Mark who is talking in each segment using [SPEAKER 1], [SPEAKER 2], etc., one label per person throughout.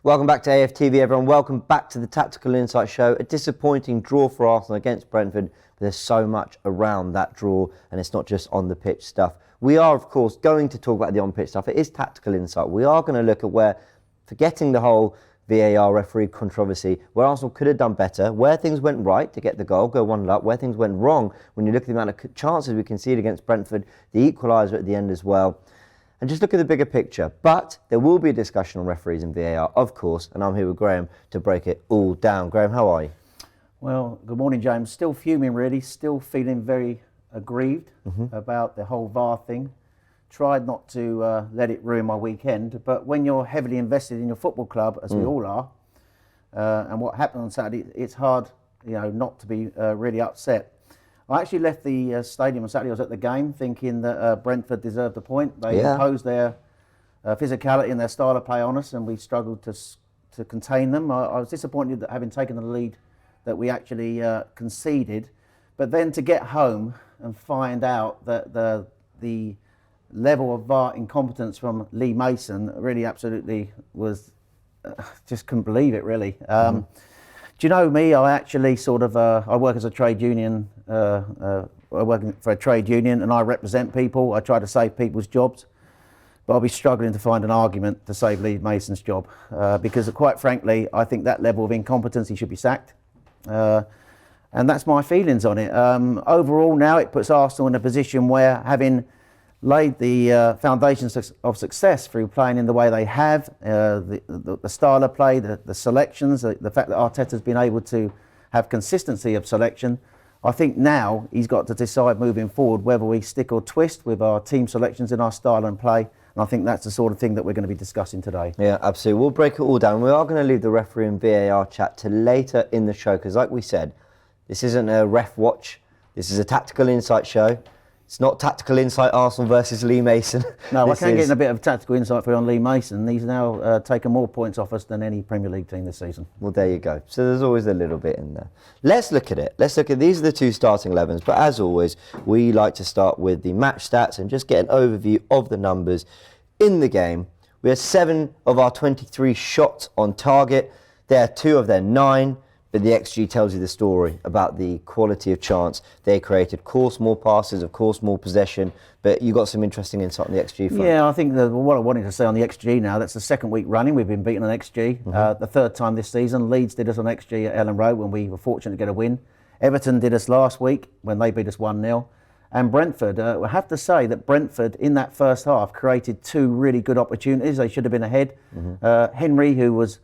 [SPEAKER 1] Welcome back to AFTV, everyone. Welcome back to the Tactical Insight Show. A disappointing draw for Arsenal against Brentford, but there's so much around that draw, and it's not just on the pitch stuff. We are, of course, going to talk about the on-pitch stuff. It is Tactical Insight. We are going to look at where, forgetting the whole VAR referee controversy, where Arsenal could have done better, where things went right to get the goal, go 1-0 up, where things went wrong when you look at the amount of chances we conceded against Brentford, the equaliser at the end as well. And just look at the bigger picture. But there will be a discussion on referees and VAR, of course, and I'm here with Graham to break it all down. Graham, how are you?
[SPEAKER 2] Well, good morning, James. Still fuming, really. Still feeling very aggrieved about the whole VAR thing. Tried not to let it ruin my weekend, but when you're heavily invested in your football club, as we all are, and what happened on Saturday, it's hard, not to be really upset. I actually left the stadium on Saturday. I was at the game thinking that Brentford deserved a point. They imposed their physicality and their style of play on us, and we struggled to contain them. I was disappointed that having taken the lead that we actually conceded. But then to get home and find out that the level of VAR incompetence from Lee Mason really absolutely was, just couldn't believe it, really. Do you know me? I actually I work as a trade union, I work for a trade union, and I represent people. I try to save people's jobs, but I'll be struggling to find an argument to save Lee Mason's job because, quite frankly, I think that level of incompetence, he should be sacked. And that's my feelings on it. Overall, now it puts Arsenal in a position where, having laid the foundations of success through playing in the way they have, the style of play, the selections, the fact that Arteta's been able to have consistency of selection, I think now he's got to decide moving forward whether we stick or twist with our team selections in our style and play. And I think that's the sort of thing that we're going to be discussing today. Yeah,
[SPEAKER 1] absolutely. We'll break it all down. We are going to leave the referee and VAR chat to later in the show because, like we said, this isn't a ref watch. This is a Tactical Insight show. It's not Tactical Insight Arsenal versus Lee Mason.
[SPEAKER 2] No, I can get a bit of tactical insight for you on Lee Mason. He's now taken more points off us than any Premier League team this season.
[SPEAKER 1] Well, there you go. So there's always a little bit in there. Let's look at it. These are the two starting 11s. But as always, we like to start with the match stats and just get an overview of the numbers in the game. We had 7 of our 23 shots on target. There are 2 of their 9. But the XG tells you the story about the quality of chance they created. Of course, more passes, of course, more possession. But you got some interesting insight on the XG front.
[SPEAKER 2] Yeah, I think what I wanted to say on the XG now, that's the second week running we've been beaten on XG. The third time this season. Leeds did us on XG at Ellen Road when we were fortunate to get a win. Everton did us last week when they beat us 1-0. And Brentford, I have to say that Brentford in that first half created 2 really good opportunities. They should have been ahead. Henry, who was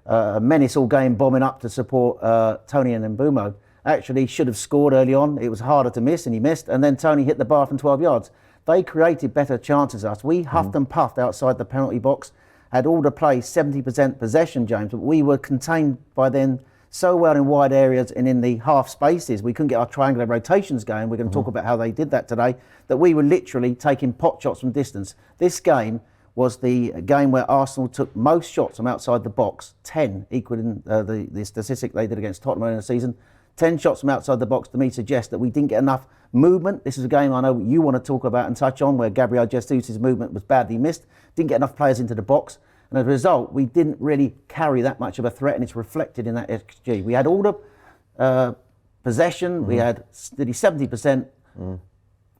[SPEAKER 2] a menace all game, bombing up to support Tony and Mbumo, actually should have scored early on. It was harder to miss and he missed, and then Tony hit the bar from 12 yards. They created better chances than us. We huffed and puffed outside the penalty box, had all the play, 70% possession, James, but we were contained by then so well in wide areas and in the half spaces. We couldn't get our triangular rotations going. We're going to talk about how they did that today, that we were literally taking pot shots from distance. This game was the game where Arsenal took most shots from outside the box, 10, equaling the statistic they did against Tottenham in the season. 10 shots from outside the box, to me, suggests that we didn't get enough movement. This is a game I know you want to talk about and touch on, where Gabriel Jesus' movement was badly missed. Didn't get enough players into the box. And as a result, we didn't really carry that much of a threat, and it's reflected in that XG. We had all the possession. We had 70%,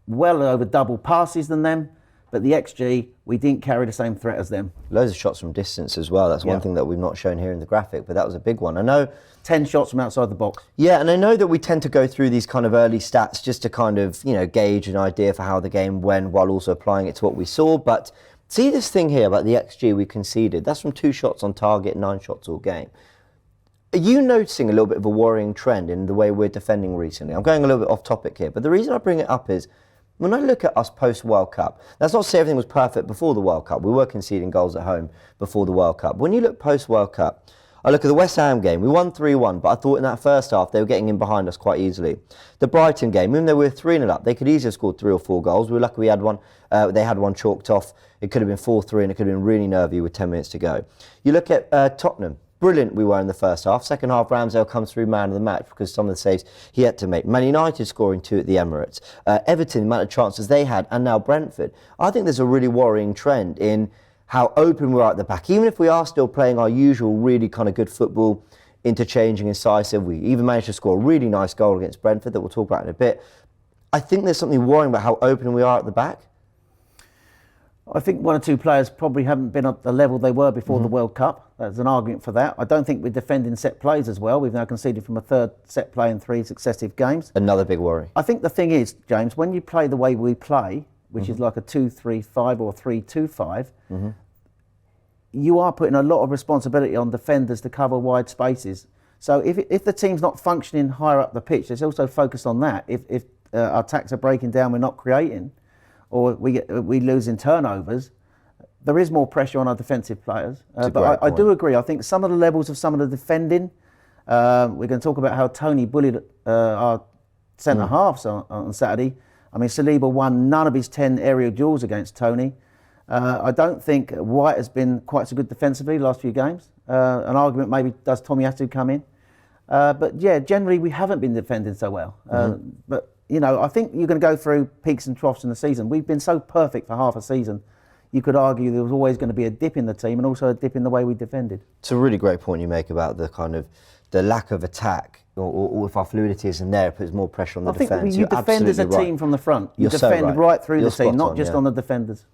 [SPEAKER 2] well over double passes than them. But the XG, we didn't carry the same threat as them.
[SPEAKER 1] Loads of shots from distance as well. That's one thing that we've not shown here in the graphic, but that was a big one. I know
[SPEAKER 2] 10 shots from outside the box.
[SPEAKER 1] Yeah, and I know that we tend to go through these kind of early stats just to kind of, gauge an idea for how the game went while also applying it to what we saw. But see this thing here about the XG we conceded. That's from 2 shots on target, 9 shots all game. Are you noticing a little bit of a worrying trend in the way we're defending recently? I'm going a little bit off topic here, but the reason I bring it up is, when I look at us post-World Cup, that's not to say everything was perfect before the World Cup. We were conceding goals at home before the World Cup. When you look post-World Cup, I look at the West Ham game. We won 3-1, but I thought in that first half they were getting in behind us quite easily. The Brighton game, even though we were 3-0 up, they could easily have scored 3 or 4 goals. We were lucky we had one. They had one chalked off. It could have been 4-3, and it could have been really nervy with 10 minutes to go. You look at Tottenham. Brilliant we were in the first half. Second half, Ramsdale comes through man of the match because some of the saves he had to make. Man United scoring 2 at the Emirates. Everton, the amount of chances they had, and now Brentford. I think there's a really worrying trend in how open we are at the back. Even if we are still playing our usual really kind of good football, interchanging, incisive, we even managed to score a really nice goal against Brentford that we'll talk about in a bit. I think there's something worrying about how open we are at the back.
[SPEAKER 2] I think one or two players probably haven't been at the level they were before the World Cup. There's an argument for that. I don't think we're defending set plays as well. We've now conceded from a third set play in 3 successive games.
[SPEAKER 1] Another big worry.
[SPEAKER 2] I think the thing is, James, when you play the way we play, which is like a 2-3-5 or 3-2-5, you are putting a lot of responsibility on defenders to cover wide spaces. So if the team's not functioning higher up the pitch, there's also focus on that. If our attacks are breaking down, we're not creating, or we lose in turnovers, there is more pressure on our defensive players. But I do agree. I think some of the levels of some of the defending, we're going to talk about how Tony bullied our centre-halves on Saturday. I mean, Saliba won none of his 10 aerial duels against Tony. I don't think White has been quite so good defensively the last few games. An argument maybe, does Tomiyasu come in? But yeah, generally we haven't been defending so well. But you know, I think you're going to go through peaks and troughs in the season. We've been so perfect for half a season. You could argue there was always going to be a dip in the team and also a dip in the way we defended.
[SPEAKER 1] It's a really great point you make about the kind of the lack of attack, or if our fluidity isn't there, it puts more pressure on the defence.
[SPEAKER 2] I think you defend as a team from the front. You defend right through the team, not just on the defenders.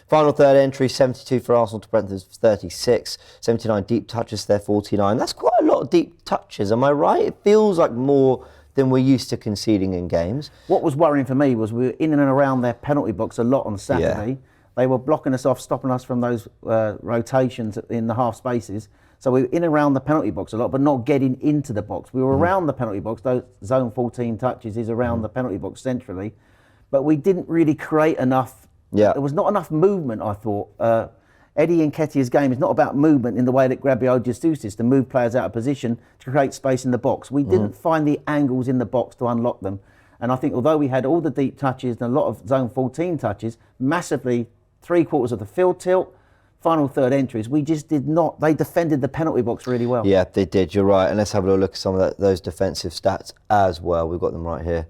[SPEAKER 1] Final third entry, 72 for Arsenal to Brentford's 36, 79 deep touches to their 49. That's quite a lot of deep touches, am I right? It feels like more than we're used to conceding in games.
[SPEAKER 2] What was worrying for me was we were in and around their penalty box a lot on Saturday. They were blocking us off, stopping us from those rotations in the half spaces. So we were in and around the penalty box a lot, but not getting into the box. We were around the penalty box. Those zone 14 touches is around the penalty box centrally. But we didn't really create enough. There was not enough movement, I thought. Eddie Nketiah's game is not about movement in the way that Gabriel Jesus is, to move players out of position to create space in the box. We didn't find the angles in the box to unlock them. And I think although we had all the deep touches and a lot of zone 14 touches, massively 3/4 of the field tilt, final third entries, we just did not. They defended the penalty box really well.
[SPEAKER 1] Yeah, they did, you're right. And let's have a look at some of those defensive stats as well. We've got them right here.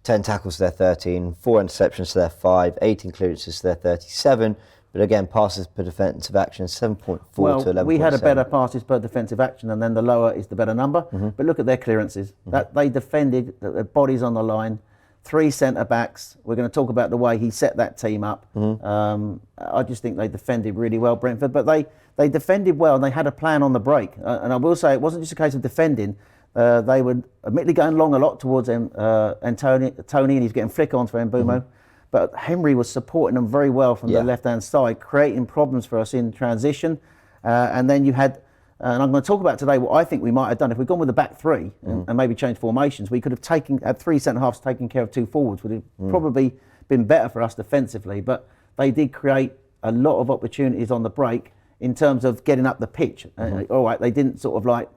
[SPEAKER 1] 10 tackles to their 13, 4 interceptions to their 5, 18 clearances to their 37. But again, passes per defensive action, 7.4 to 11.7.
[SPEAKER 2] We had a better passes per defensive action, and then the lower is the better number. But look at their clearances. That they defended, their bodies on the line, 3 centre-backs. We're going to talk about the way he set that team up. I just think they defended really well, Brentford. But they defended well, and they had a plan on the break. And I will say, it wasn't just a case of defending. They were admittedly going long a lot towards him, and Tony, and he's getting flick-ons for Mbumo. But Henry was supporting them very well from the left-hand side, creating problems for us in transition. And then you had, and I'm going to talk about today what I think we might have done. If we'd gone with the back three and maybe changed formations, we could have had 3 centre-halves taking care of 2 forwards. Would have probably been better for us defensively. But they did create a lot of opportunities on the break in terms of getting up the pitch. All right, they didn't sort of like,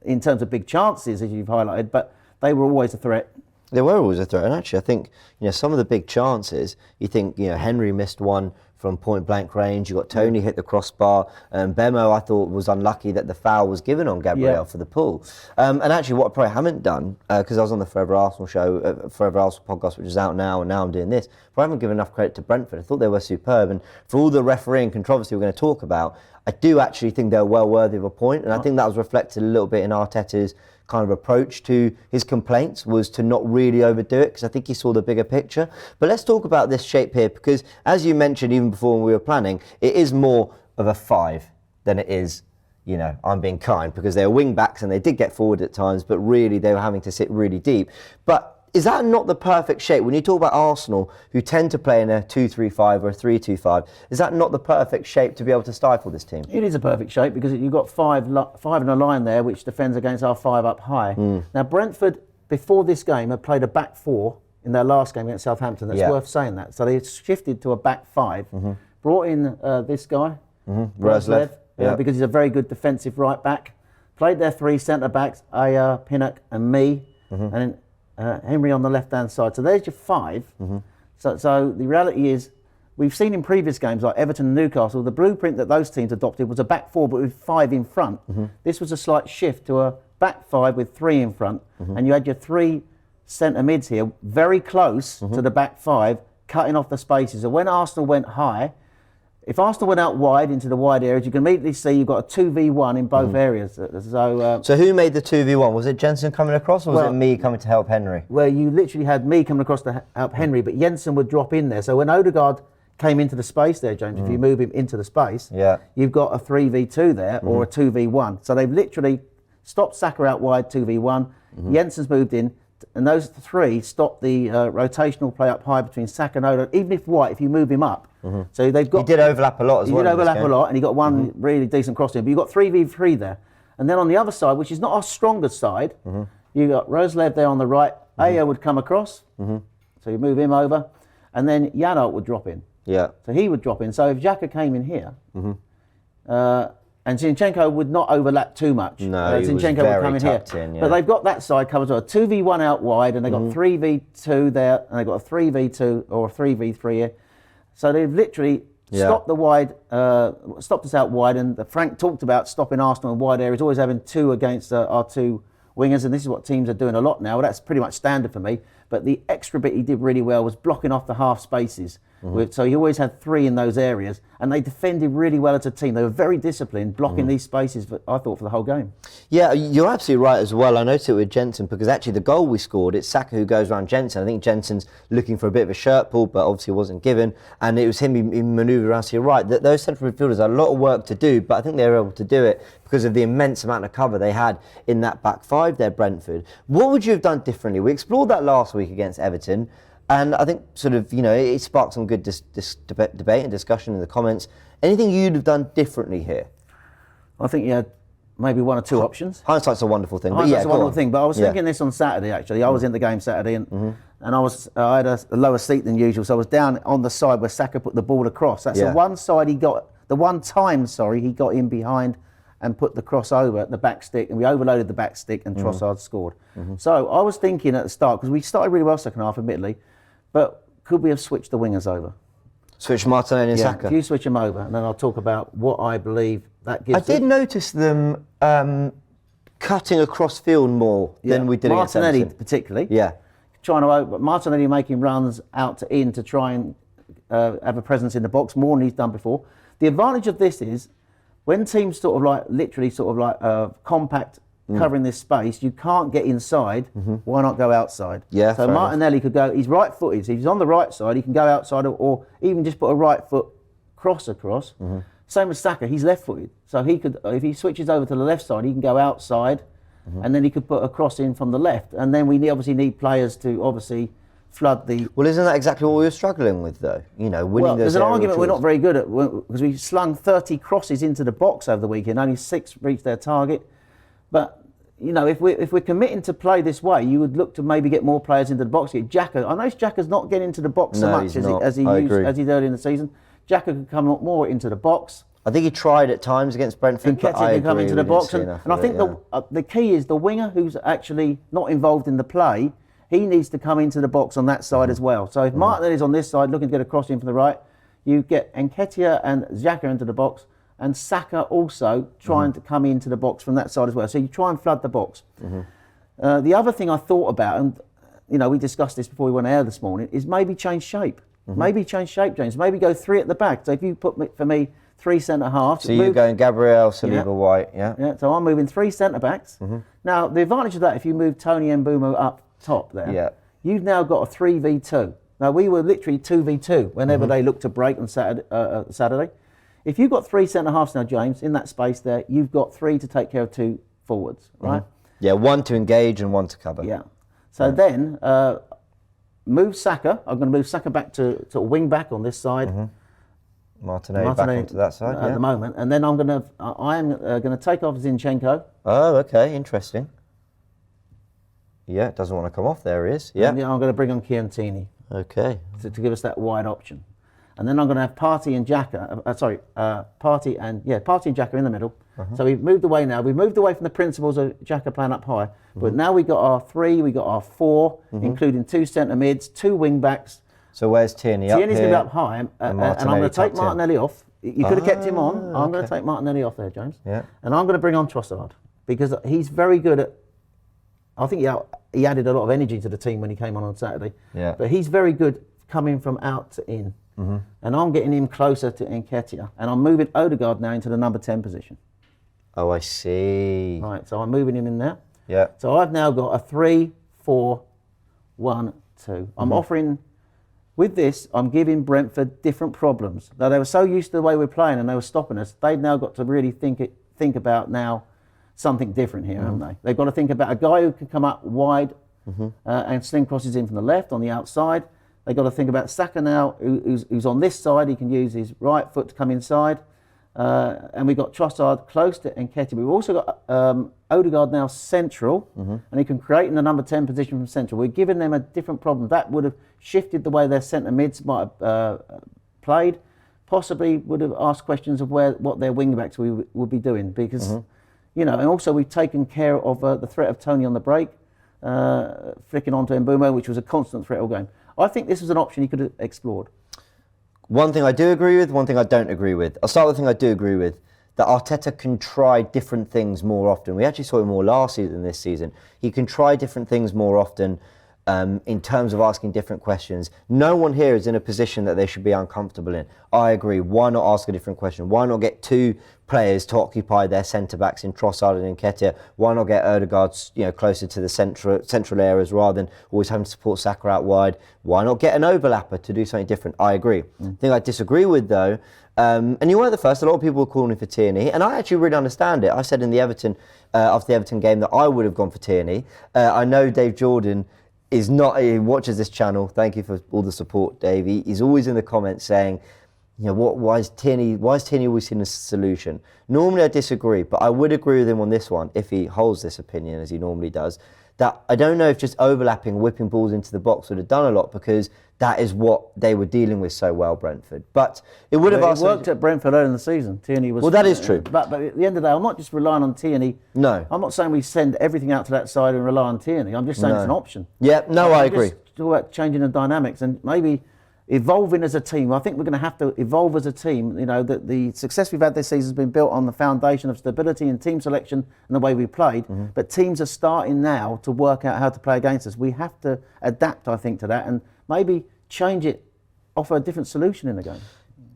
[SPEAKER 2] in terms of big chances, as you've highlighted, but they were always a threat.
[SPEAKER 1] They were always a threat, and actually I think, you know, some of the big chances, you think, you know, Henry missed one from point blank range, you got Tony hit the crossbar, and Bemo I thought was unlucky that the foul was given on Gabriel for the pull. And actually what I probably haven't done, because I was on the Forever Arsenal show, Forever Arsenal podcast, which is out now, and now I'm doing this, but I haven't given enough credit to Brentford. I thought they were superb, and for all the refereeing controversy we're going to talk about, I do actually think they're well worthy of a point, and I think that was reflected a little bit in Arteta's kind of approach to his complaints, was to not really overdo it, because I think he saw the bigger picture. But let's talk about this shape here, because as you mentioned even before when we were planning, it is more of a 5 than it is, you know, I'm being kind, because they were wing backs and they did get forward at times, but really they were having to sit really deep. But is that not the perfect shape? When you talk about Arsenal, who tend to play in a 2-3-5 or a 3-2-5, is that not the perfect shape to be able to stifle this team?
[SPEAKER 2] It is a perfect shape, because you've got five in a line there, which defends against our 5 up high. Now, Brentford, before this game, had played a back 4 in their last game against Southampton. That's worth saying that. So they shifted to a back 5, brought in this guy, Roslev, because he's a very good defensive right back. Played their 3 centre-backs, Aya, Pinnock and me, and then Henry on the left-hand side. So there's your 5. So the reality is, we've seen in previous games like Everton and Newcastle, the blueprint that those teams adopted was a back 4 but with 5 in front. This was a slight shift to a back 5 with 3 in front, and you had your 3 centre mids here very close to the back 5, cutting off the spaces. So when Arsenal went high, if Arsenal went out wide into the wide areas, you can immediately see you've got a 2v1 in both areas.
[SPEAKER 1] So who made the 2v1? Was it Jensen coming across, or was it me coming to help Henry?
[SPEAKER 2] Well, you literally had me coming across to help Henry, but Jensen would drop in there. So when Odegaard came into the space there, James, if you move him into the space, you've got a 3v2 there or a 2v1. So they've literally stopped Saka out wide, 2v1. Jensen's moved in, and those three stop the rotational play up high between Saka and Odegaard, even if you move him up. So they've got.
[SPEAKER 1] He did overlap a lot as well.
[SPEAKER 2] He did overlap a lot, and he got one really decent cross in. But you've got 3v3 there. And then on the other side, which is not our strongest side, you got Roslev there on the right. Ayo would come across, so you move him over, and then Janelt would drop in.
[SPEAKER 1] Yeah.
[SPEAKER 2] So he would drop in. So if Xhaka came in here, and Zinchenko would not overlap too much.
[SPEAKER 1] No, he was
[SPEAKER 2] Zinchenko
[SPEAKER 1] very
[SPEAKER 2] would come in here.
[SPEAKER 1] tucked in, yeah.
[SPEAKER 2] But they've got that side covered as well. 2v1 out wide, and they've got 3v2 there, and they've got a 3v2 or a 3v3 here. So they've literally stopped stopped us out wide. And Frank talked about stopping Arsenal in wide areas, always having two against our two wingers, and this is what teams are doing a lot now. Well, that's pretty much standard for me. But the extra bit he did really well was blocking off the half spaces. So he always had three in those areas, and they defended really well as a team. They were very disciplined, blocking these spaces, I thought, for the whole game.
[SPEAKER 1] Yeah, you're absolutely right as well. I noticed it with Jensen, because actually the goal we scored, it's Saka who goes around Jensen. I think Jensen's looking for a bit of a shirt pull, but obviously wasn't given, and it was him he manoeuvred around to your right. Those central midfielders had a lot of work to do, but I think they were able to do it because of the immense amount of cover they had in that back five there, Brentford. What would you have done differently? We explored that last week against Everton, and I think it sparked some good debate and discussion in the comments. Anything you'd have done differently here?
[SPEAKER 2] I think you had maybe one or two options.
[SPEAKER 1] Hindsight's a wonderful thing.
[SPEAKER 2] Hindsight's a wonderful thing, but I was thinking this on Saturday, actually. I was in the game Saturday, and I had a lower seat than usual, so I was down on the side where Saka put the ball across. That's the one side he got in behind and put the cross over at the back stick, and we overloaded the back stick, and Trossard scored. So I was thinking at the start, because we started really well second half, admittedly, but could we have switched the wingers over?
[SPEAKER 1] Switch Martinelli and Saka?
[SPEAKER 2] If you switch them over, and then I'll talk about what I believe that gives.
[SPEAKER 1] I did notice them cutting across field more than we did against
[SPEAKER 2] Martinelli
[SPEAKER 1] Everton.
[SPEAKER 2] particularly.
[SPEAKER 1] Yeah.
[SPEAKER 2] Trying to Martinelli making runs out to in to try and have a presence in the box more than he's done before. The advantage of this is when teams compact covering this space, you can't get inside. Why not go outside?
[SPEAKER 1] Yeah.
[SPEAKER 2] So Martinelli could go. He's right-footed. So if he's on the right side, he can go outside, or even just put a right foot cross across. Same as Saka. He's left-footed, so he could, if he switches over to the left side, he can go outside, and then he could put a cross in from the left. And then we obviously need players to obviously flood the.
[SPEAKER 1] Well, isn't that exactly what we were struggling with, though? Winning those.
[SPEAKER 2] There's an argument
[SPEAKER 1] duels.
[SPEAKER 2] we're not very good at, because we slung 30 crosses into the box over the weekend. Only 6 reached their target. But if we're committing to play this way, you would look to maybe get more players into the box. Xhaka, I know Xhaka's not getting into the box so much as he did early in the season. Xhaka could come more into the box.
[SPEAKER 1] I think he tried at times against Brentford.
[SPEAKER 2] Nketiah can come into the box, and I think the key is the winger who's actually not involved in the play. He needs to come into the box on that side as well. So if Martinelli's on this side looking to get a cross in from the right, you get Nketiah and Xhaka into the box, and Saka also trying to come into the box from that side as well. So you try and flood the box. The other thing I thought about, and we discussed this before we went out this morning, is maybe change shape. Maybe change shape, James. Maybe go 3 at the back. So if you put, for me, 3 centre-halves.
[SPEAKER 1] So you're going Gabriel, Saliba, White,
[SPEAKER 2] yeah. So I'm moving 3 centre-backs. Now, the advantage of that, if you move Tony Mbeumo up top there, you've now got a 3v2. Now, we were literally 2v2 whenever they looked to break on Saturday. If you've got 3 centre-halves now, James, in that space there, you've got 3 to take care of 2 forwards, right?
[SPEAKER 1] Yeah, 1 to engage and 1 to cover.
[SPEAKER 2] Yeah. So then, move Saka. I'm going to move Saka back to wing back on this side.
[SPEAKER 1] Martinelli back onto that side,
[SPEAKER 2] at the moment. And then I am going to take off Zinchenko.
[SPEAKER 1] Oh, okay, interesting. Yeah, doesn't want to come off. There he is. Yeah.
[SPEAKER 2] And I'm going to bring on Chiellini.
[SPEAKER 1] Okay.
[SPEAKER 2] To give us that wide option. And then I'm going to have Partey and Xhaka. Partey and Xhaka in the middle. So we've moved away now. We've moved away from the principles of Xhaka playing up high. But now we've got our 3, we've got our 4, including 2 centre mids, 2 wing backs.
[SPEAKER 1] So where's Tierney? Up
[SPEAKER 2] Tierney's
[SPEAKER 1] here,
[SPEAKER 2] going to be up high, and I'm going to take Martinelli off. You could have kept him on. I'm going to take Martinelli off there, James.
[SPEAKER 1] Yeah.
[SPEAKER 2] And I'm going to bring on Trossard, because he's very good at. I think he added a lot of energy to the team when he came on Saturday.
[SPEAKER 1] Yeah.
[SPEAKER 2] But he's very good coming from out to in. and I'm getting him closer to Nketiah, and I'm moving Odegaard now into the number 10 position.
[SPEAKER 1] Oh, I see.
[SPEAKER 2] Right, so I'm moving him in there.
[SPEAKER 1] Yeah.
[SPEAKER 2] So I've now got a 3-4-1-2. I'm offering, with this, I'm giving Brentford different problems. Now, they were so used to the way we're playing and they were stopping us, they've now got to really think about now something different here, haven't they? They've got to think about a guy who can come up wide and sling crosses in from the left on the outside. They've got to think about Saka now, who's on this side. He can use his right foot to come inside. And we've got Trossard close to Nketiah. We've also got Odegaard now central, and he can create in the number 10 position from central. We're giving them a different problem. That would have shifted the way their centre mids might have played. Possibly would have asked questions of what their wing backs would be doing, because and also we've taken care of the threat of Tony on the break, flicking onto Mbeumo, which was a constant threat all game. I think this was an option he could have explored.
[SPEAKER 1] One thing I do agree with, one thing I don't agree with. I'll start with the thing I do agree with, that Arteta can try different things more often. We actually saw it more last season than this season. He can try different things more often in terms of asking different questions. No one here is in a position that they should be uncomfortable in. I agree. Why not ask a different question? Why not get two players to occupy their centre-backs in Trossard and Nketiah? Why not get Odegaard closer to the central areas rather than always having to support Saka out wide? Why not get an overlapper to do something different? I agree. The thing I disagree with, though, and you weren't the first, a lot of people were calling for Tierney, and I actually really understand it. I said in the Everton, after the Everton game, that I would have gone for Tierney. I know Dave Jordan is not, he watches this channel. Thank you for all the support, Dave. He's always in the comments saying, why is Tierney always seen as a solution? Normally I disagree, but I would agree with him on this one, if he holds this opinion as he normally does, that I don't know if just overlapping, whipping balls into the box would have done a lot, because that is what they were dealing with so well, Brentford. But it would have
[SPEAKER 2] also worked at Brentford early in the season. Tierney was...
[SPEAKER 1] Well, that is true.
[SPEAKER 2] But at the end of the day, I'm not just relying on Tierney.
[SPEAKER 1] No.
[SPEAKER 2] I'm not saying we send everything out to that side and rely on Tierney. I'm just saying it's an option.
[SPEAKER 1] Yeah, no, I agree.
[SPEAKER 2] Just talk about changing the dynamics and maybe evolving as a team. I think we're going to have to evolve as a team. The success we've had this season has been built on the foundation of stability and team selection and the way we played. But teams are starting now to work out how to play against us. We have to adapt, I think, to that and maybe change it, offer a different solution in the game.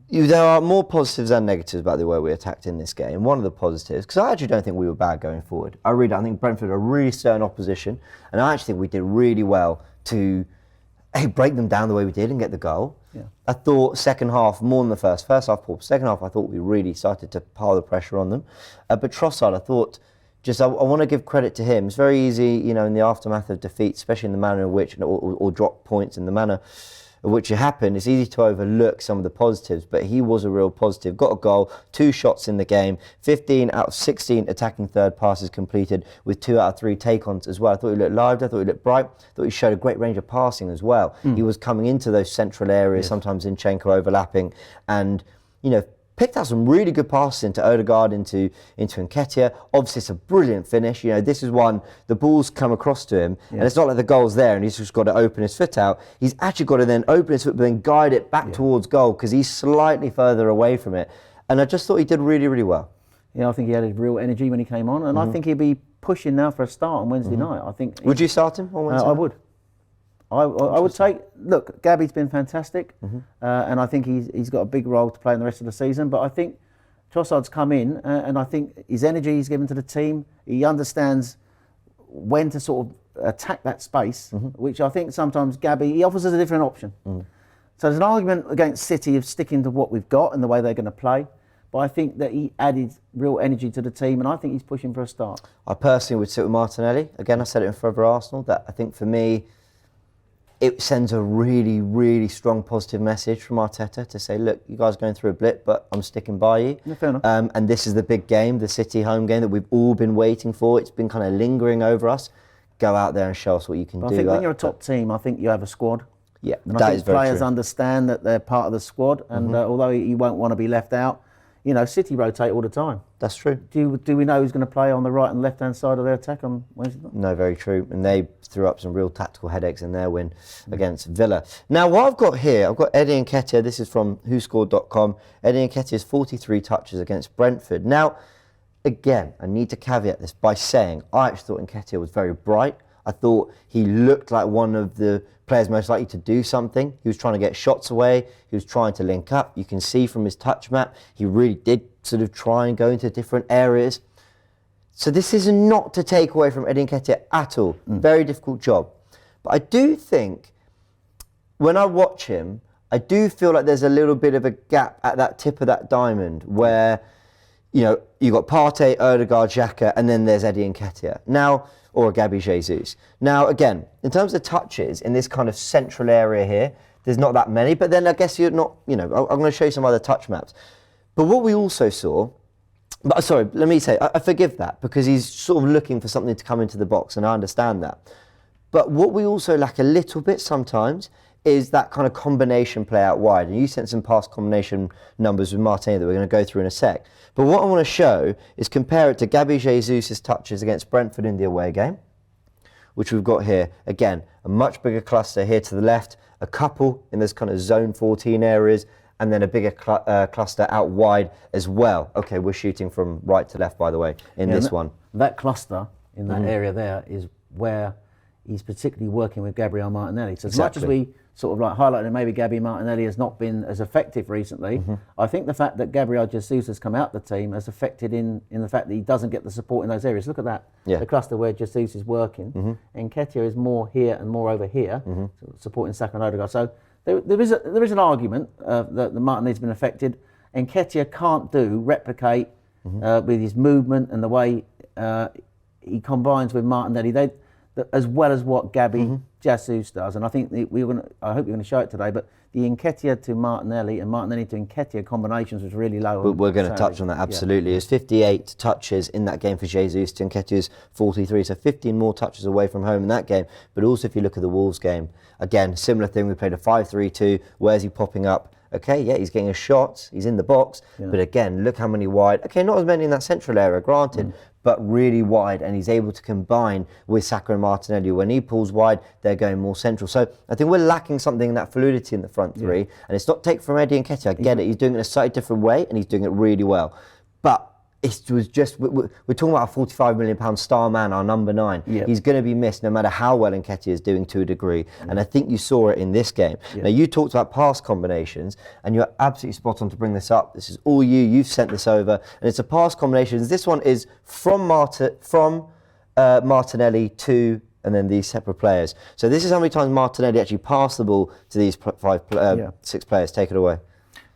[SPEAKER 1] There are more positives than negatives about the way we attacked in this game. One of the positives, because I actually don't think we were bad going forward. I think Brentford are a really stern opposition, and I actually think we did really well to break them down the way we did and get the goal.
[SPEAKER 2] Yeah.
[SPEAKER 1] I thought second half, more than the first half poor. Second half, I thought we really started to pile the pressure on them. But Trossard, I thought, I want to give credit to him. It's very easy, in the aftermath of defeat, especially in the manner in which, or drop points in the manner of which it happened, it's easy to overlook some of the positives, but he was a real positive. Got a goal, 2 shots in the game, 15 out of 16 attacking third passes completed with 2 out of 3 take-ons as well. I thought he looked lively, I thought he looked bright, I thought he showed a great range of passing as well. He was coming into those central areas, sometimes Zinchenko overlapping, and, picked out some really good passes into Odegaard, into Nketiah. Obviously, it's a brilliant finish. This is one, the ball's come across to him, and it's not like the goal's there and he's just got to open his foot out. He's actually got to then open his foot, but then guide it back towards goal, because he's slightly further away from it. And I just thought he did really, really well. Yeah,
[SPEAKER 2] I think he had real energy when he came on, and I think he'll be pushing now for a start on Wednesday night. I think.
[SPEAKER 1] Would you start him on Wednesday?
[SPEAKER 2] I would. I would take. Look, Gabby's been fantastic, and I think he's got a big role to play in the rest of the season. But I think Trossard's come in, and I think his energy he's given to the team. He understands when to sort of attack that space, which I think sometimes he offers us a different option. So there's an argument against City of sticking to what we've got and the way they're going to play. But I think that he added real energy to the team, and I think he's pushing for a start.
[SPEAKER 1] I personally would sit with Martinelli. Again, I said it in favour of Arsenal, that I think for me, it sends a really, really strong positive message from Arteta to say, look, you guys are going through a blip, but I'm sticking by you.
[SPEAKER 2] Yeah, fair enough.
[SPEAKER 1] And this is the big game, the City home game that we've all been waiting for. It's been kind of lingering over us. Go out there and show us what you can do.
[SPEAKER 2] I think when you're a top team, I think you have a squad.
[SPEAKER 1] Yeah,
[SPEAKER 2] and
[SPEAKER 1] that
[SPEAKER 2] I think
[SPEAKER 1] is very
[SPEAKER 2] players
[SPEAKER 1] true.
[SPEAKER 2] understand that they're part of the squad, and although you won't want to be left out, City rotate all the time.
[SPEAKER 1] That's true.
[SPEAKER 2] Do we know who's going to play on the right and left-hand side of their attack on Wednesday night?
[SPEAKER 1] No, very true. And they threw up some real tactical headaches in their win against Villa. Now, what I've got here, I've got Eddie Nketiah. This is from WhoScored.com. Eddie Nketiah's 43 touches against Brentford. Now, again, I need to caveat this by saying I actually thought Nketiah was very bright. I thought he looked like one of the players most likely to do something. He was trying to get shots away. He was trying to link up. You can see from his touch map, he really did sort of try and go into different areas. So this is not to take away from Eddie Nketiah at all. Very difficult job. But I do think when I watch him, I do feel like there's a little bit of a gap at that tip of that diamond where, you know, you've got Partey, Odegaard, Xhaka, and then there's Eddie Nketiah. Now, or Gabby Jesus. Now, again, in terms of touches in this kind of central area here, there's not that many, but then I guess you're not, you know, I'm going to show you some other touch maps. But what we also saw, but sorry, let me say, I forgive that because he's sort of looking for something to come into the box, and I understand that. But what we also lack a little bit sometimes is that kind of combination play out wide. And you sent some past combination numbers with Martinelli that we're going to go through in a sec. But what I want to show is compare it to Gabby Jesus' touches against Brentford in the away game, which we've got here. Again, a much bigger cluster here to the left, a couple in this kind of zone 14 areas, and then a bigger cluster out wide as well. Okay, we're shooting from right to left, by the way, in this one.
[SPEAKER 2] That cluster in that area there is where he's particularly working with Gabriel Martinelli. So as much as we sort of like highlighted that maybe Gabby Martinelli has not been as effective recently, I think the fact that Gabriel Jesus has come out the team has affected in the fact that he doesn't get the support in those areas. Look at that, the cluster where Jesus is working, and Nketiah is more here and more over here, supporting Saka and Odegaard. So there is an argument that Martinelli's been affected, and Nketiah can't replicate with his movement and the way he combines with Martinelli. As well as what Gabby Jesus does, and I think I hope you're going to show it today. But the Nketiah to Martinelli and Martinelli to Nketiah combinations was really low.
[SPEAKER 1] But we're going to touch on that absolutely. It's 58 touches in that game for Jesus to Nketiah's 43, so 15 more touches away from home in that game. But also, if you look at the Wolves game, again, similar thing. We played a 5-3-2. Where's he popping up? Okay, yeah, he's getting a shot. He's in the box. But again, look how many wide. Okay, not as many in that central area, granted, but really wide. And he's able to combine with Saka and Martinelli. When he pulls wide, they're going more central. So I think we're lacking something in that fluidity in the front three. And it's not take from Eddie Nketiah. I get it. He's doing it in a slightly different way, and he's doing it really well. But it was just, we're talking about a £45 million star man, our number 9. He's going to be missed no matter how well Nketiah is doing to a degree. And I think you saw it in this game. Now, you talked about pass combinations, and you're absolutely spot on to bring this up. This is all you. You've sent this over. And it's a pass combination. This one is from Martinelli to, and then these separate players. So this is how many times Martinelli actually passed the ball to these 6 players. Take it away.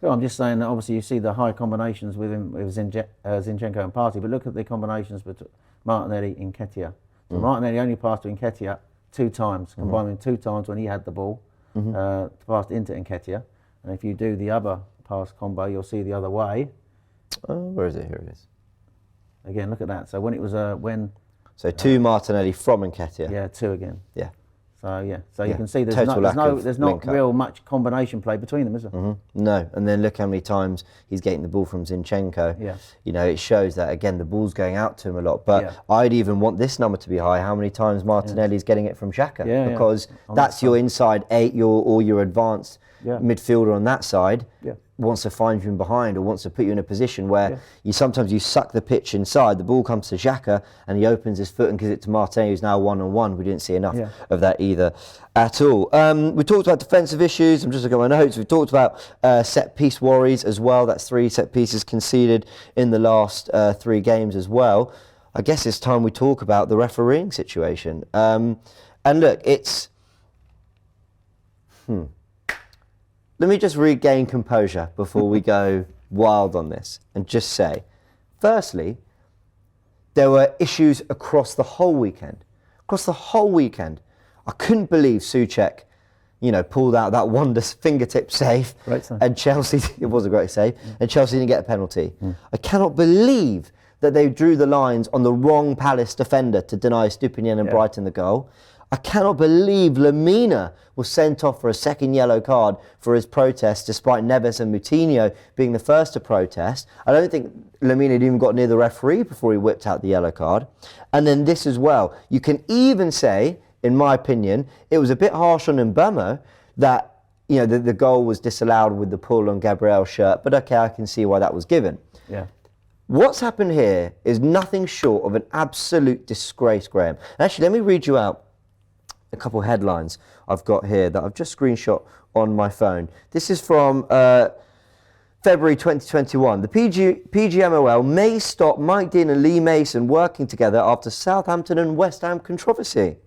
[SPEAKER 2] Well, I'm just saying that obviously you see the high combinations with him, with Zinchenko and Partey, but look at the combinations between Martinelli and Nketiah. So Martinelli only passed to Nketiah 2 times, combining 2 times when he had the ball, passed into Nketiah. And if you do the other pass combo, you'll see the other way.
[SPEAKER 1] Where is it? Here it is.
[SPEAKER 2] Again, look at that. So when it was
[SPEAKER 1] So 2 Martinelli from Nketiah.
[SPEAKER 2] Yeah, 2 again.
[SPEAKER 1] Yeah.
[SPEAKER 2] So you can see there's not real much combination play between them, is there?
[SPEAKER 1] No, and then look how many times he's getting the ball from Zinchenko. You know, it shows that again the ball's going out to him a lot. But I'd even want this number to be high. How many times Martinelli's getting it from Xhaka? Because that's your inside 8, your advanced midfielder on that side. Wants to find you in behind or wants to put you in a position where you suck the pitch inside, the ball comes to Xhaka and he opens his foot and gives it to Martinelli, who's now 1-on-1. We didn't see enough of that either at all. We talked about defensive issues. I'm just looking at my notes. We talked about set piece worries as well. That's 3 set pieces conceded in the last 3 games as well. I guess it's time we talk about the refereeing situation. And look, it's... Let me just regain composure before we go wild on this and just say, firstly, there were issues across the whole weekend. Across the whole weekend. I couldn't believe Souček, pulled out that wondrous fingertip save.
[SPEAKER 2] Great save.
[SPEAKER 1] And Chelsea, it was a great save, and Chelsea didn't get a penalty. I cannot believe that they drew the lines on the wrong Palace defender to deny Stupinian and Brighton the goal. I cannot believe Lamina was sent off for a second yellow card for his protest, despite Neves and Moutinho being the first to protest. I don't think Lamina had even got near the referee before he whipped out the yellow card. And then this as well. You can even say, in my opinion, it was a bit harsh on Mbeumo that the goal was disallowed with the pull on Gabriel's shirt. But okay, I can see why that was given. What's happened here is nothing short of an absolute disgrace, Graham. Actually, let me read you out a couple of headlines I've got here that I've just screenshot on my phone. This is from February 2021. The PGMOL may stop Mike Dean and Lee Mason working together after Southampton and West Ham controversy.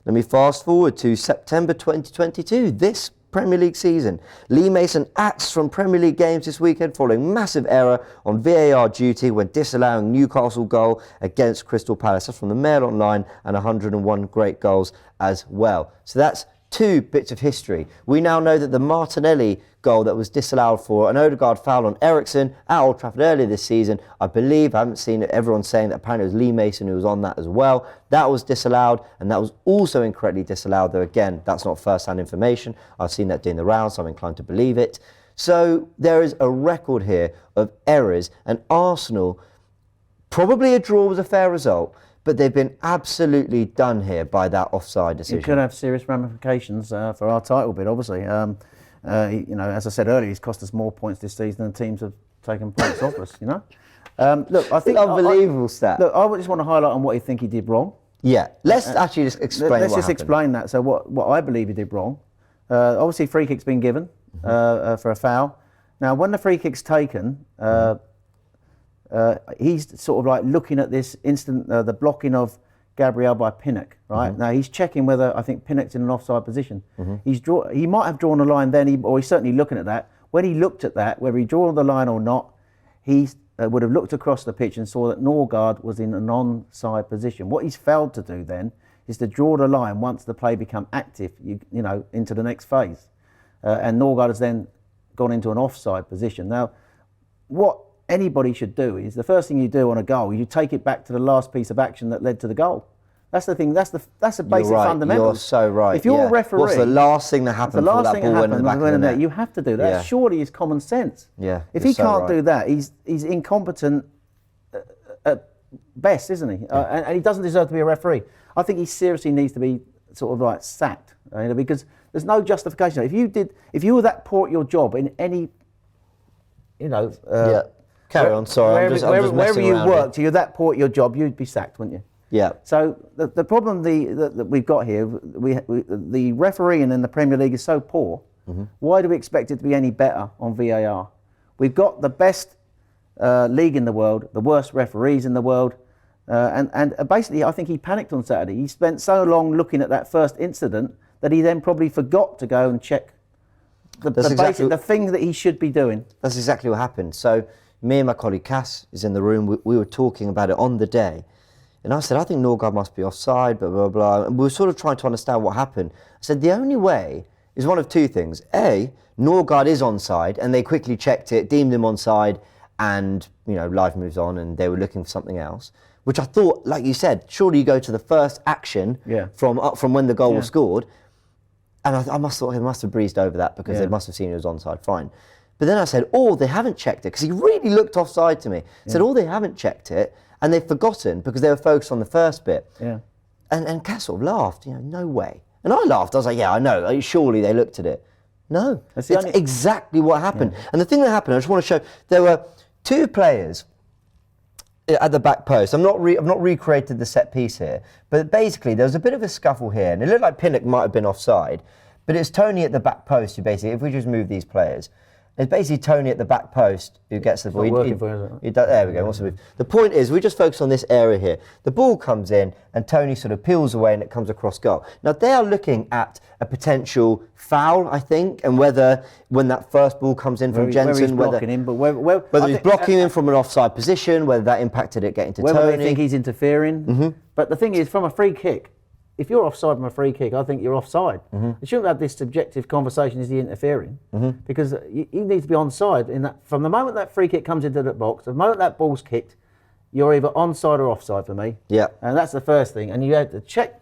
[SPEAKER 1] Let me fast forward to September 2022, this Premier League season. Lee Mason axed from Premier League games this weekend following massive error on VAR duty when disallowing Newcastle goal against Crystal Palace. That's from the Mail Online, and 101 great goals as well. So that's 2 bits of history. We now know that the Martinelli goal that was disallowed for an Odegaard foul on Eriksen at Old Trafford earlier this season, I believe, I haven't seen everyone saying that apparently it was Lee Mason who was on that as well. That was disallowed, and that was also incorrectly disallowed, though again, that's not first-hand information. I've seen that doing the rounds, so I'm inclined to believe it. So there is a record here of errors, and Arsenal, probably a draw was a fair result, but they've been absolutely done here by that offside decision.
[SPEAKER 2] It could have serious ramifications for our title bid, obviously. As I said earlier, he's cost us more points this season than teams have taken points off us, Look, I think...
[SPEAKER 1] Unbelievable stat.
[SPEAKER 2] Look, I just want to highlight on what you think he did wrong.
[SPEAKER 1] Yeah, let's actually just explain what happened.
[SPEAKER 2] Let's just explain that. So what I believe he did wrong, obviously free kick's been given for a foul. Now, when the free kick's taken... he's sort of like looking at this instant, the blocking of Gabriel by Pinnock, right? Now he's checking whether, I think Pinnock's in an offside position. He might have drawn a line then, or he's certainly looking at that. When he looked at that, whether he drew the line or not, he would have looked across the pitch and saw that Norgard was in an onside position. What he's failed to do then is to draw the line once the play become active, into the next phase. And Norgard has then gone into an offside position. Now, what anybody should do is the first thing you do on a goal, you take it back to the last piece of action that led to the goal. That's the thing. That's the basic fundamental.
[SPEAKER 1] You're so right.
[SPEAKER 2] If you're a referee,
[SPEAKER 1] what's the last thing that happened?
[SPEAKER 2] The last thing that happened was when you have to do that.
[SPEAKER 1] Yeah.
[SPEAKER 2] Surely is common sense.
[SPEAKER 1] Yeah.
[SPEAKER 2] If he can't do that, he's incompetent at best, isn't he? And he doesn't deserve to be a referee. I think he seriously needs to be sort of like sacked, because there's no justification. If you were that poor at your job in any,
[SPEAKER 1] Carry on, sorry.
[SPEAKER 2] Wherever you worked, you're that poor at your job, you'd be sacked, wouldn't you?
[SPEAKER 1] Yeah.
[SPEAKER 2] So the problem that we've got here, the refereeing in the Premier League is so poor. Why do we expect it to be any better on VAR? We've got the best league in the world, the worst referees in the world, and basically I think he panicked on Saturday. He spent so long looking at that first incident that he then probably forgot to go and check the thing that he should be doing.
[SPEAKER 1] That's exactly what happened. So me and my colleague Cass is in the room. We were talking about it on the day. And I said, I think Norgard must be offside, blah, blah, blah. And we were sort of trying to understand what happened. I said, the only way is one of 2 things. A, Norgard is onside, and they quickly checked it, deemed him onside, and, life moves on, and they were looking for something else. Which I thought, like you said, surely you go to the first action from when the goal was scored. And I must have thought he must have breezed over that because they must have seen he was onside, fine. But then I said, they haven't checked it, because he really looked offside to me. I said, they haven't checked it, and they've forgotten because they were focused on the first bit.
[SPEAKER 2] Yeah.
[SPEAKER 1] And Cass sort of laughed, no way. And I laughed, I was like, yeah, I know, surely they looked at it. No, it's exactly what happened. Yeah. And the thing that happened, I just want to show, there were 2 players at the back post. I've not recreated the set piece here, but basically there was a bit of a scuffle here, and it looked like Pinnock might have been offside, but it's Tony at the back post who basically, if we just move these players, it's basically Tony at the back post who gets the ball. There we go. What's the move? The point is, we just focus on this area here. The ball comes in, and Tony sort of peels away, and it comes across goal. Now they are looking at a potential foul, I think, and whether when that first ball comes in from Jensen, whether he's blocking him from an offside position, whether that impacted it getting to Tony.
[SPEAKER 2] Whether they think he's interfering. But the thing is, from a free kick, if you're offside from a free kick, I think you're offside. You shouldn't have this subjective conversation, is he interfering? Because you need to be onside. From the moment that free kick comes into the box, the moment that ball's kicked, you're either onside or offside for me.
[SPEAKER 1] Yeah.
[SPEAKER 2] And that's the first thing. And you have to check,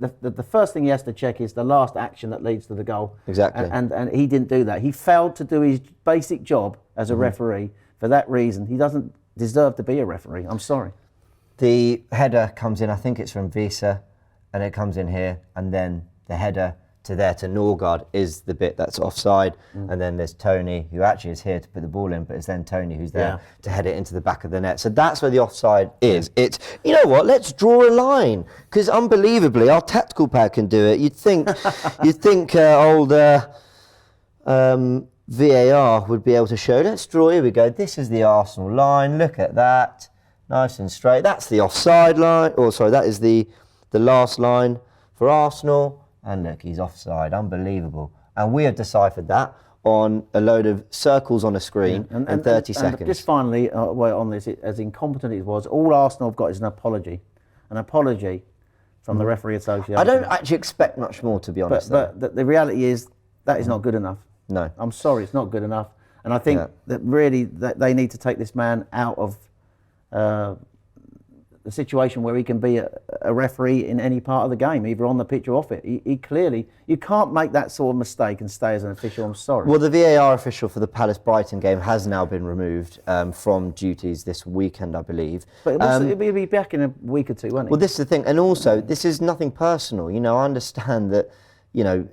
[SPEAKER 2] the first thing he has to check is the last action that leads to the goal.
[SPEAKER 1] Exactly.
[SPEAKER 2] And he didn't do that. He failed to do his basic job as a referee. For that reason, he doesn't deserve to be a referee. I'm sorry.
[SPEAKER 1] The header comes in, I think it's from Visa, and it comes in here, and then the header to there to Norgard is the bit that's offside, and then there's Tony, who actually is here to put the ball in, but it's then Tony who's there to head it into the back of the net. So that's where the offside is. It's, you know what, let's draw a line, because unbelievably our tactical player can do it. You'd think old VAR would be able to show. Let's draw. Here we go. This is the Arsenal line. Look at that, nice and straight. That's the offside line. Oh, sorry, that is the last line for Arsenal. And look, he's offside. Unbelievable. And we have deciphered that on a load of circles on a screen in 30 seconds.
[SPEAKER 2] And just finally, on this, as incompetent it was, all Arsenal have got is an apology from the referee association.
[SPEAKER 1] I don't actually expect much more, to be honest.
[SPEAKER 2] But the reality is that is not good enough.
[SPEAKER 1] No.
[SPEAKER 2] I'm sorry, it's not good enough. And I think that really that they need to take this man out of the situation where he can be a referee in any part of the game, either on the pitch or off it. He clearly, you can't make that sort of mistake and stay as an official. I'm sorry.
[SPEAKER 1] Well, the VAR official for the Palace-Brighton game has now been removed from duties this weekend, I believe.
[SPEAKER 2] But he'll be back in a week or two, won't he?
[SPEAKER 1] Well, this is the thing. And also, this is nothing personal. You know, I understand that, you know,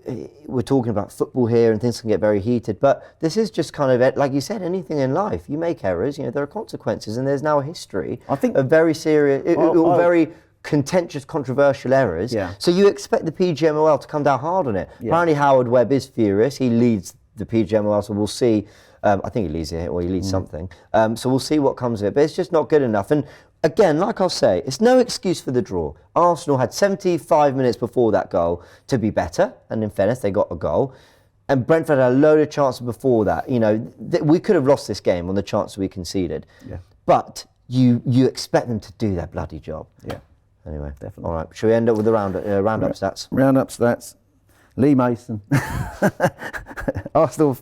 [SPEAKER 1] we're talking about football here and things can get very heated, but this is just kind of, like you said, anything in life. You make errors, you know, there are consequences, and there's now a history of very serious, very contentious, controversial errors.
[SPEAKER 2] Yeah.
[SPEAKER 1] So you expect the PGMOL to come down hard on it. Yeah. Apparently Howard Webb is furious. He leads the PGMOL, so we'll see. I think he leads it, or he leads something. So we'll see what comes of it, but it's just not good enough. And again, like I'll say, it's no excuse for the draw. Arsenal had 75 minutes before that goal to be better, and in fairness, they got a goal. And Brentford had a load of chances before that. You know, we could have lost this game on the chance we conceded. Yeah. But you expect them to do their bloody job. Yeah. Anyway, definitely. All right, shall we end up with the roundup stats?
[SPEAKER 2] Roundup stats. Lee Mason. Arsenal.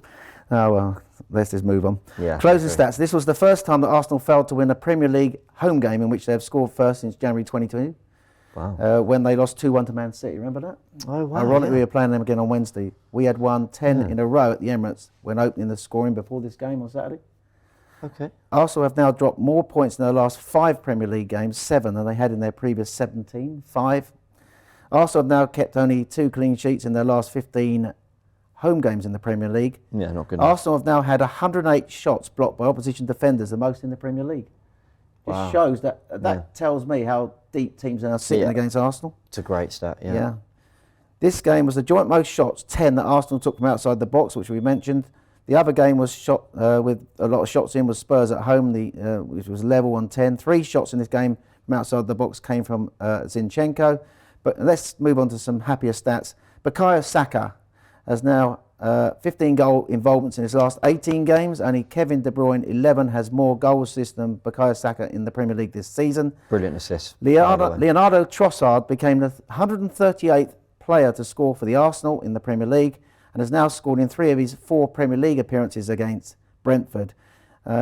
[SPEAKER 2] Oh well. Let's just move on. Yeah, closing stats. This was the first time that Arsenal failed to win a Premier League home game in which they have scored first since January 2020. Wow. When they lost 2-1 to Man City. Remember that? Oh, wow. Ironically, we were playing them again on Wednesday. We had won 10 in a row at the Emirates when opening the scoring before this game on Saturday. Okay. Arsenal have now dropped more points in their last 5 Premier League games, 7, than they had in their previous 17. 5. Arsenal have now kept only 2 clean sheets in their last 15 home games in the Premier League. Yeah, not good enough. Arsenal have now had 108 shots blocked by opposition defenders, the most in the Premier League. Just shows that tells me how deep teams are now sitting against Arsenal. It's a great stat, yeah. This game was the joint most shots, 10, that Arsenal took from outside the box, which we mentioned. The other game was shot with a lot of shots in, was Spurs at home, which was level on 10. 3 shots in this game from outside the box came from Zinchenko. But let's move on to some happier stats. Bukayo Saka has now 15 goal involvements in his last 18 games. Only Kevin De Bruyne, 11, has more goal assists than Bukayo Saka in the Premier League this season. Brilliant assist. Leonardo Trossard became the 138th player to score for the Arsenal in the Premier League and has now scored in 3 of his 4 Premier League appearances against Brentford.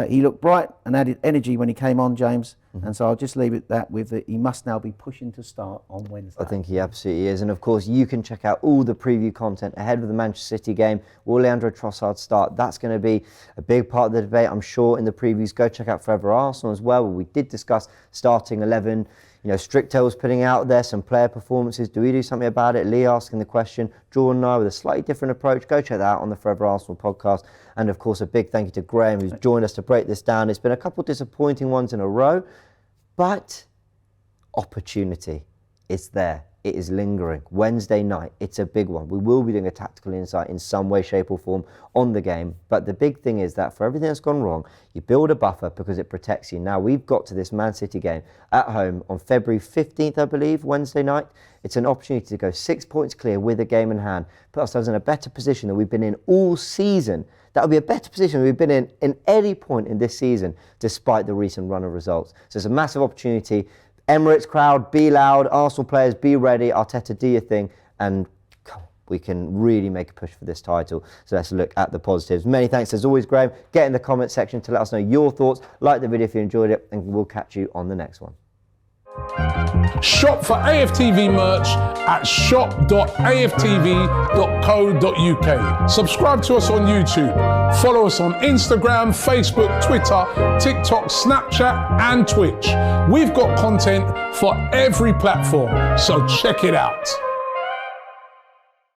[SPEAKER 2] He looked bright and added energy when he came on, James. And so I'll just leave it that with that he must now be pushing to start on Wednesday. I think he absolutely is. And of course, you can check out all the preview content ahead of the Manchester City game. Will Leandro Trossard start? That's going to be a big part of the debate, I'm sure, in the previews. Go check out Forever Arsenal as well, where we did discuss starting 11. You know, Stricto was putting out there some player performances. Do we do something about it? Lee asking the question. Jordan and I with a slightly different approach. Go check that out on the Forever Arsenal podcast. And of course, a big thank you to Graham, who's joined us to break this down. It's been a couple of disappointing ones in a row, but opportunity is there. It is lingering. Wednesday night, it's a big one. We will be doing a tactical insight in some way, shape or form on the game. But the big thing is that for everything that's gone wrong, you build a buffer because it protects you. Now, we've got to this Man City game at home on February 15th, I believe, Wednesday night. It's an opportunity to go 6 points clear with a game in hand. Put ourselves in a better position than we've been in all season. That would be a better position than we've been in any point in this season, despite the recent run of results. So it's a massive opportunity. Emirates crowd, be loud. Arsenal players, be ready. Arteta, do your thing. And we can really make a push for this title. So let's look at the positives. Many thanks as always, Graham. Get in the comment section to let us know your thoughts. Like the video if you enjoyed it, and we'll catch you on the next one.
[SPEAKER 3] Shop for AFTV merch at shop.aftv.co.uk. Subscribe to us on YouTube. Follow us on Instagram, Facebook, Twitter, TikTok, Snapchat and Twitch. We've got content for every platform, so check it out.